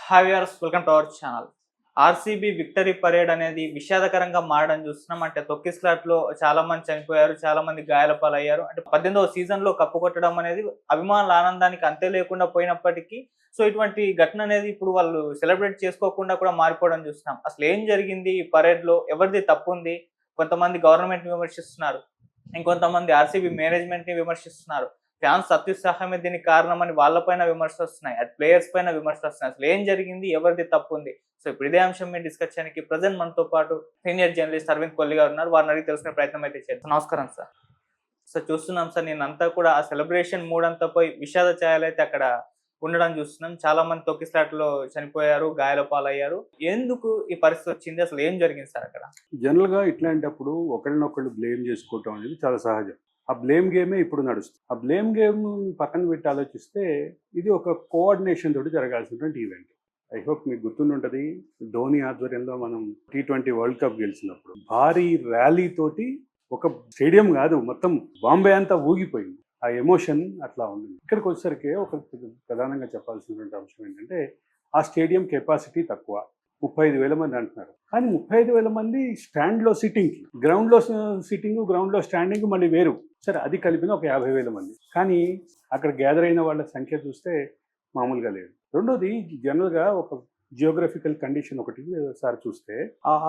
Hi viewers, welcome to our channel. RCB victory parade అనేది విషాదకరంగా మారడం చూస్తున్నాం. అంటే తొక్కిసలాటలో చాలా మంది చనిపోయారు, చాలా మంది గాయాల పాలయ్యారు. అంటే 18వ సీజన్లో కప్పు కొట్టడం అనేది అభిమానుల ఆనందానికి అంతే లేకుండా పోయినప్పటికీ ఇటువంటి ఘటన అనేది ఇప్పుడు వాళ్ళు సెలబ్రేట్ చేసుకోకుండా కూడా మారిపోవడం చూస్తున్నాం. అసలు ఏం జరిగింది ఈ పరేడ్లో? ఎవరిది తప్పు ఉంది? కొంతమంది గవర్నమెంట్‌ని విమర్శిస్తున్నారు, ఇంకొంతమంది ఆర్సీబీ మేనేజ్మెంట్‌ని విమర్శిస్తున్నారు. ఫ్యాన్స్ అత్యుత్సాహమే దీనికి కారణమని వాళ్ళపైన విమర్శలు వస్తున్నాయి, అటు ప్లేయర్స్ పైన విమర్శలు వస్తున్నాయి. అసలు ఏం జరిగింది, ఎవరిది తప్పు ఉంది? ఇప్పుడు ఇదే అంశం మీద డిస్కస్ చేయడానికి ప్రజెంట్ మనతో పాటు సీనియర్ జర్నలిస్ట్ అరవింద్ కొల్లి గారు ఉన్నారు. వారిని అడిగి తెలుసుకునే ప్రయత్నం అయితే చేద్దాం. నమస్కారం సార్. చూస్తున్నాం సార్, నేనంతా కూడా ఆ సెలబ్రేషన్ మూడ్ అంతా పోయి విషాద ఛాయలు అయితే అక్కడ ఉండడం చూస్తున్నాం. చాలా మంది తొక్కిసలాటలో చనిపోయారు, గాయాల పాలయ్యారు. ఎందుకు ఈ పరిస్థితి వచ్చింది? అసలు ఏం జరిగింది సార్ అక్కడ? జనరల్ గా ఇట్లాంటప్పుడు ఒకళ్ళనొకళ్ళు బ్లేమ్ చేసుకోవటం అనేది చాలా సహజం. ఆ బ్లేమ్ గేమే ఇప్పుడు నడుస్తుంది. ఆ బ్లేమ్ గేమ్ పక్కన పెట్టి ఆలోచిస్తే ఇది ఒక కోఆర్డినేషన్ తోటి జరగాల్సినటువంటి ఈవెంట్. ఐ హోప్ మీకు గుర్తుంటుంది, ధోని ఆధ్వర్యంలో మనం T20 వరల్డ్ కప్ గెలిచినప్పుడు భారీ ర్యాలీ తోటి ఒక స్టేడియం కాదు, మొత్తం బాంబే అంతా ఊగిపోయింది. ఆ ఎమోషన్ అట్లా ఉంది. ఇక్కడికి వచ్చేసరికి ఒక ప్రధానంగా చెప్పాల్సినటువంటి అంశం ఏంటంటే, ఆ స్టేడియం కెపాసిటీ తక్కువ, 35,000 మంది అంటున్నారు. కానీ 35,000 మంది స్టాండ్లో సిట్టింగ్కి, గ్రౌండ్లో సిట్టింగ్, గ్రౌండ్లో స్టాండింగ్ మళ్ళీ వేరు. సరే, అది కలిపిన ఒక 50,000 మంది. కానీ అక్కడ గ్యాదర్ అయిన వాళ్ళ సంఖ్య చూస్తే మామూలుగా లేదు. రెండోది, జనరల్గా ఒక జియోగ్రఫికల్ కండిషన్ ఒకటి సార్ చూస్తే,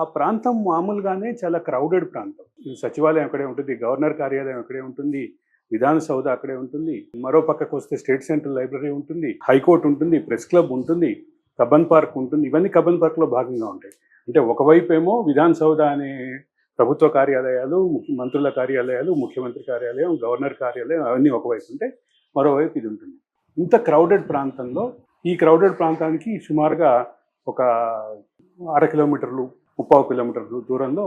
ఆ ప్రాంతం మామూలుగానే చాలా క్రౌడెడ్ ప్రాంతం. సచివాలయం అక్కడే ఉంటుంది, గవర్నర్ కార్యాలయం అక్కడే ఉంటుంది, విధాన సౌధ అక్కడే ఉంటుంది, మరో పక్కకు వస్తే స్టేట్ సెంట్రల్ లైబ్రరీ ఉంటుంది, హైకోర్టు ఉంటుంది, ప్రెస్ క్లబ్ ఉంటుంది, కబ్బన్ పార్క్ ఉంటుంది. ఇవన్నీ కబ్బన్ పార్క్లో భాగంగా ఉంటాయి. అంటే ఒకవైపు ఏమో విధాన సౌధ అనే ప్రభుత్వ కార్యాలయాలు, మంత్రుల కార్యాలయాలు, ముఖ్యమంత్రి కార్యాలయం, గవర్నర్ కార్యాలయం, అవన్నీ ఒకవైపు ఉంటే, మరోవైపు ఇది ఉంటుంది. ఇంత క్రౌడెడ్ ప్రాంతంలో, ఈ క్రౌడెడ్ ప్రాంతానికి సుమారుగా ఒక 1/2 కిలోమీటర్లు, 3/4 కిలోమీటర్లు దూరంలో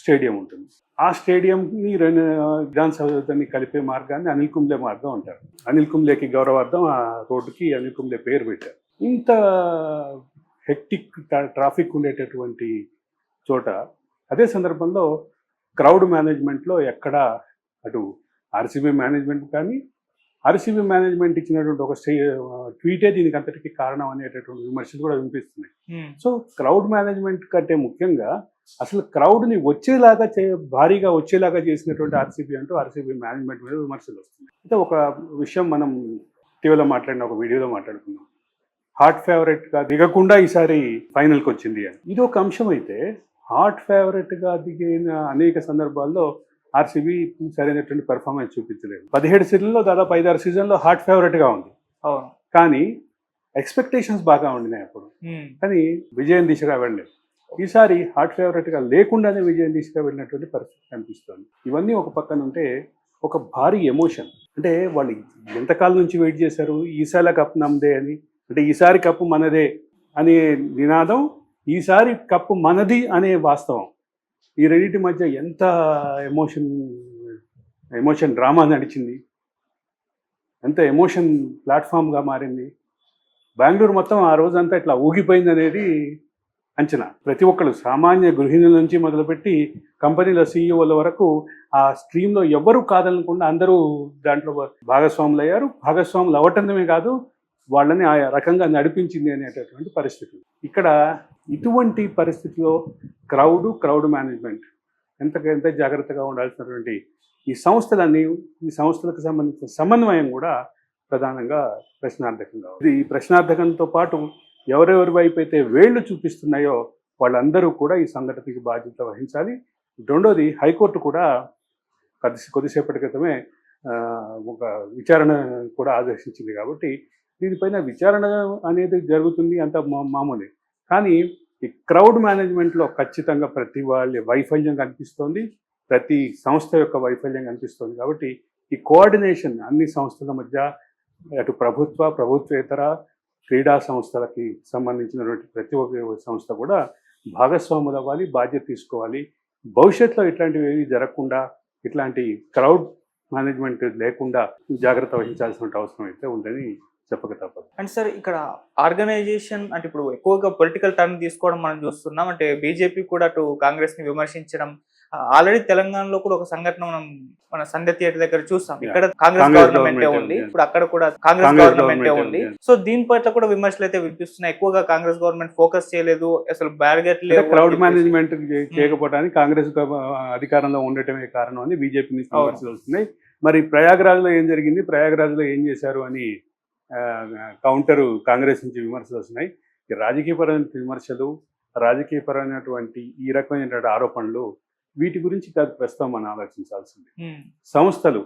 స్టేడియం ఉంటుంది. ఆ స్టేడియంని విధాన సౌధని కలిపే మార్గాన్ని అనిల్ కుంబ్లే మార్గం అంటారు. అనిల్ కుంబ్లేకి గౌరవార్థం ఆ రోడ్డుకి అనిల్ కుంబ్లే పేరు పెట్టారు. ఇంత హెక్టిక్ ట్రాఫిక్ ఉండేటటువంటి చోట, అదే సందర్భంలో క్రౌడ్ మేనేజ్మెంట్లో ఎక్కడ అటు ఆర్సీబీ మేనేజ్మెంట్ కానీ, ఆర్సీబీ మేనేజ్మెంట్ ఇచ్చినటువంటి ఒక ట్వీటే దీనికి అంతటికి కారణం అనేటటువంటి విమర్శలు కూడా వినిపిస్తున్నాయి. సో క్రౌడ్ మేనేజ్మెంట్ కంటే ముఖ్యంగా అసలు క్రౌడ్ని వచ్చేలాగా భారీగా వచ్చేలాగా చేసినటువంటి ఆర్సీబీ అంటూ ఆర్సీబీ మేనేజ్మెంట్ మీద విమర్శలు వస్తున్నాయి. అయితే ఒక విషయం మనం ఇటీవల మాట్లాడిన ఒక వీడియోలో మాట్లాడుకున్నాం, హాట్ ఫేవరెట్గా దిగకుండా ఈసారి ఫైనల్కి వచ్చింది అని. ఇది ఒక అంశం అయితే, హాట్ ఫేవరెట్గా దిగిన అనేక సందర్భాల్లో ఆర్సీబీ సరైనటువంటి పెర్ఫార్మెన్స్ చూపించలేదు. 17 సీజన్లో దాదాపు 5-6 సీజన్లో హాట్ ఫేవరెట్గా ఉంది. కానీ ఎక్స్పెక్టేషన్స్ బాగా ఉండినాయి అప్పుడు, కానీ విజయం దిశగా వెళ్ళలేదు. ఈసారి హాట్ ఫేవరెట్గా లేకుండానే విజయం దిశగా వెళ్ళినటువంటి పరిస్థితి కనిపిస్తుంది. ఇవన్నీ ఒక పక్కన ఉంటే, ఒక భారీ ఎమోషన్. అంటే వాళ్ళు ఎంతకాలం నుంచి వెయిట్ చేశారు, ఈసారి కప్ నమ్మదే అని, అంటే ఈసారి కప్పు మనదే అనే నినాదం, ఈసారి కప్పు మనది అనే వాస్తవం. ఈ రెండింటి మధ్య ఎంత ఎమోషన్ డ్రామా నడిచింది, ఎంత ఎమోషన్ ప్లాట్ఫామ్గా మారింది. బెంగళూరు మొత్తం ఆ రోజంతా ఇట్లా ఊగిపోయింది అనేది అంచనా. ప్రతి ఒక్కరు, సామాన్య గృహిణుల నుంచి మొదలుపెట్టి కంపెనీల సీఈఓల వరకు ఆ స్ట్రీమ్లో ఎవ్వరూ కాదనకుండా అందరూ దాంట్లో భాగస్వాములు అయ్యారు. భాగస్వాములు అవ్వటమే కాదు, వాళ్ళని ఆ రకంగా నడిపించింది అనేటటువంటి పరిస్థితి. ఇక్కడ ఇటువంటి పరిస్థితిలో క్రౌడ్ మేనేజ్మెంట్ ఎంత జాగ్రత్తగా ఉండాల్సినటువంటి ఈ సంస్థలకు సంబంధించిన సమన్వయం కూడా ప్రధానంగా ప్రశ్నార్థకంగా ఉంది. ఈ ప్రశ్నార్థకంతో పాటు ఎవరెవరి వైపు అయితే వేళ్లు చూపిస్తున్నాయో వాళ్ళందరూ కూడా ఈ సంఘటనకి బాధ్యత వహించాలి. రెండోది, హైకోర్టు కూడా కొద్దిసేపటి క్రితమే ఒక విచారణ కూడా ఆదేశించింది. కాబట్టి దీనిపైన విచారణ అనేది జరుగుతుంది, అంత మామూలే. కానీ ఈ క్రౌడ్ మేనేజ్మెంట్లో ఖచ్చితంగా ప్రతి వాళ్ళ వైఫల్యం కనిపిస్తోంది, ప్రతి సంస్థ యొక్క వైఫల్యం కనిపిస్తోంది. కాబట్టి ఈ కోఆర్డినేషన్ అన్ని సంస్థల మధ్య, అటు ప్రభుత్వేతర క్రీడా సంస్థలకి సంబంధించినటువంటి ప్రతి ఒక్క సంస్థ కూడా భాగస్వాములు అవ్వాలి, బాధ్యత తీసుకోవాలి. భవిష్యత్తులో ఇట్లాంటివి ఏవి జరగకుండా, ఇట్లాంటి క్రౌడ్ మేనేజ్మెంట్ లేకుండా జాగ్రత్త వహించాల్సిన అవసరం అయితే ఉందని చెప్పక తప్పదు. అంటే సార్, ఇక్కడ ఆర్గనైజేషన్ అంటే ఇప్పుడు ఎక్కువగా పొలిటికల్ టర్న్ తీసుకోవడం మనం చూస్తున్నాం. అంటే బీజేపీ కూడా అటు కాంగ్రెస్ ని విమర్శించడం, ఆల్రెడీ తెలంగాణలో కూడా ఒక సంఘటన మన సంధ్య థియేటర్ దగ్గర చూస్తాం. Yeah. ఇక్కడ కాంగ్రెస్ కాంగ్రెస్ గవర్నమెంటే government ఉంది, ఉంది. ఇప్పుడు అక్కడ కూడా కాంగ్రెస్ కాంగ్రెస్ గవర్నమెంటే government ఉంది. ఉంది. సో దీని పట్ల కూడా విమర్శలు అయితే వినిపిస్తున్నాయి. ఎక్కువగా కాంగ్రెస్ గవర్నమెంట్ ఫోకస్ చేయలేదు, అసలు బ్యారిగేట్ లేవు అని క్రౌడ్ చెప్పేసి. మేనేజ్మెంట్ చేయకపోవడానికి కాంగ్రెస్ అధికారంలో ఉండటమే కారణం అని బీజేపీ నుంచి అవును. విమర్శలు వస్తున్నాయి. మరి ప్రయాగ్రాజ్లో ఏం జరిగింది, ప్రయాగ్రాజ్లో ఏం చేశారు అని కౌంటరు కాంగ్రెస్ నుంచి విమర్శలు వస్తున్నాయి. ఈ రాజకీయపరమైన విమర్శలు, రాజకీయపరమైనటువంటి ఈ రకమైనటువంటి ఆరోపణలు, వీటి గురించి కాదు ప్రస్తుతం మనం ఆలోచించాల్సింది. సంస్థలు,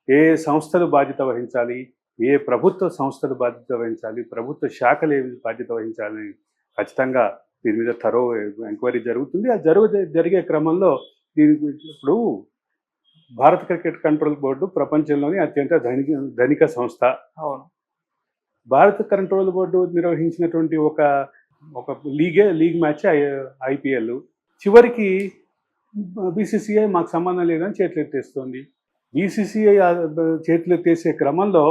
ఏ సంస్థలు బాధ్యత వహించాలి, ఏ ప్రభుత్వ సంస్థలు బాధ్యత వహించాలి, ప్రభుత్వ శాఖలు ఏ బాధ్యత వహించాలని ఖచ్చితంగా దీని మీద థరో ఎంక్వైరీ జరుగుతుంది. ఆ జరిగే క్రమంలో ఇప్పుడు భారత క్రికెట్ కంట్రోల్ బోర్డు ప్రపంచంలోని అత్యంత ధనిక సంస్థ. అవును. భారత కంట్రోల్ బోర్డు నిర్వహించినటువంటి ఒక లీగ్ మ్యాచ్ ఐపీఎల్ చివరికి బీసీసీఐ మాకు సంబంధం లేదని చేతులెత్తేస్తోంది. బీసీసీఐ చేతులెత్తేసే క్రమంలో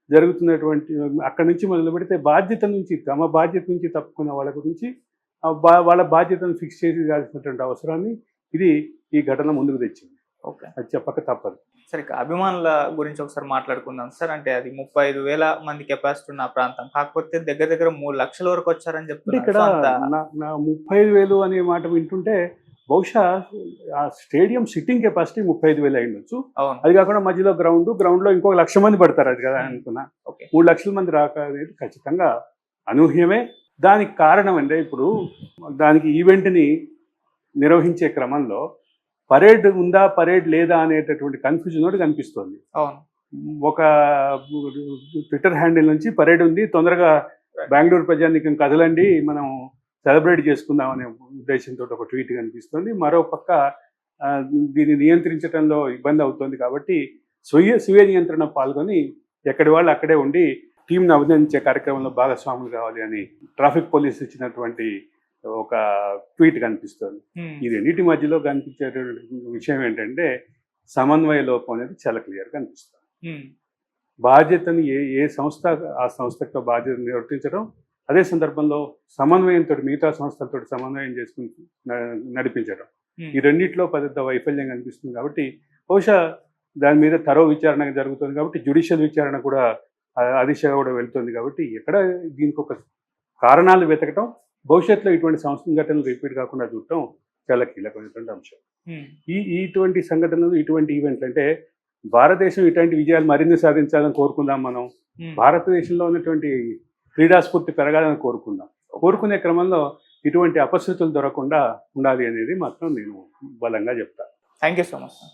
జరుగుతున్నటువంటి అక్కడి నుంచి మొదలు పెడితే తమ బాధ్యత నుంచి తప్పుకున్న వాళ్ళ గురించి వాళ్ళ బాధ్యతను ఫిక్స్ చేయాల్సినటువంటి అవసరాన్ని ఈ ఘటన ముందుకు తెచ్చింది. ఓకే, అది చెప్పక తప్పదు. సరే, అభిమానుల గురించి ఒకసారి మాట్లాడుకుందాం సార్. అంటే అది 35,000 మంది కెపాసిటీ ఉన్న ప్రాంతం, కాకపోతే దగ్గర దగ్గర 3 లక్షల వరకు వచ్చారని చెప్తున్నారు. ఇక్కడ నా 35,000 అనే మాట వింటుంటే బహుశా ఆ స్టేడియం సిట్టింగ్ కెపాసిటీ 35,000 అయి ఉండొచ్చు. అది కాకుండా మధ్యలో గ్రౌండ్ లో ఇంకొక 1,00,000 మంది పడతారు అది కదా అనుకున్నా. 3 లక్షల మంది రాక అనేది ఖచ్చితంగా అనూహ్యమే. దానికి కారణం అంటే ఇప్పుడు దానికి ఈవెంట్ని నిర్వహించే క్రమంలో పరేడ్ ఉందా, పరేడ్ లేదా అనేటటువంటి కన్ఫ్యూజన్ ఒకటి కనిపిస్తోంది. ఒక ట్విట్టర్ హ్యాండిల్ నుంచి పరేడ్ ఉంది, తొందరగా బెంగళూరు ప్రజానీకం కదలండి, మనం సెలబ్రేట్ చేసుకుందాం అనే ఉద్దేశంతో ఒక ట్వీట్ కనిపిస్తుంది. మరో పక్క దీన్ని నియంత్రించడంలో ఇబ్బంది అవుతుంది కాబట్టి స్వీయ నియంత్రణ పాల్గొని ఎక్కడి వాళ్ళు అక్కడే ఉండి టీంను అభినందించే కార్యక్రమంలో భాగస్వాములు కావాలి అని ట్రాఫిక్ పోలీస్ ఇచ్చినటువంటి ఒక ట్వీట్ కనిపిస్తుంది. ఈ రెండింటి మధ్యలో కనిపించేటువంటి విషయం ఏంటంటే సమన్వయ లోపం అనేది చాలా క్లియర్గా కనిపిస్తుంది. బాధ్యతని ఏ సంస్థ ఆ సంస్థతో బాధ్యతను నిర్వర్తించడం, అదే సందర్భంలో సమన్వయంతో మిగతా సంస్థలతో సమన్వయం చేసుకుని నడిపించడం, ఈ రెండింటిలో పెద్ద వైఫల్యం కనిపిస్తుంది. కాబట్టి బహుశా దాని మీద థరో విచారణ జరుగుతుంది కాబట్టి జ్యుడిషియల్ విచారణ కూడా ఆ దిశగా కూడా వెళ్తుంది. కాబట్టి ఎక్కడ దీనికి ఒక కారణాలు వెతకటం, భవిష్యత్తులో ఇటువంటి సంఘటనలు రిపీట్ కాకుండా చూడటం చాలా కీలకమైనటువంటి అంశం. ఇటువంటి సంఘటనలు, ఇటువంటి ఈవెంట్లు అంటే భారతదేశం ఇటువంటి విజయాలు మరిన్ని సాధించాలని కోరుకుందాం. మనం భారతదేశంలో ఉన్నటువంటి క్రీడాస్ఫూర్తి పెరగాలని కోరుకునే క్రమంలో ఇటువంటి అపశృతులు దొరకకుండా ఉండాలి అనేది మాత్రం నేను బలంగా చెప్తాను. Thank you so much.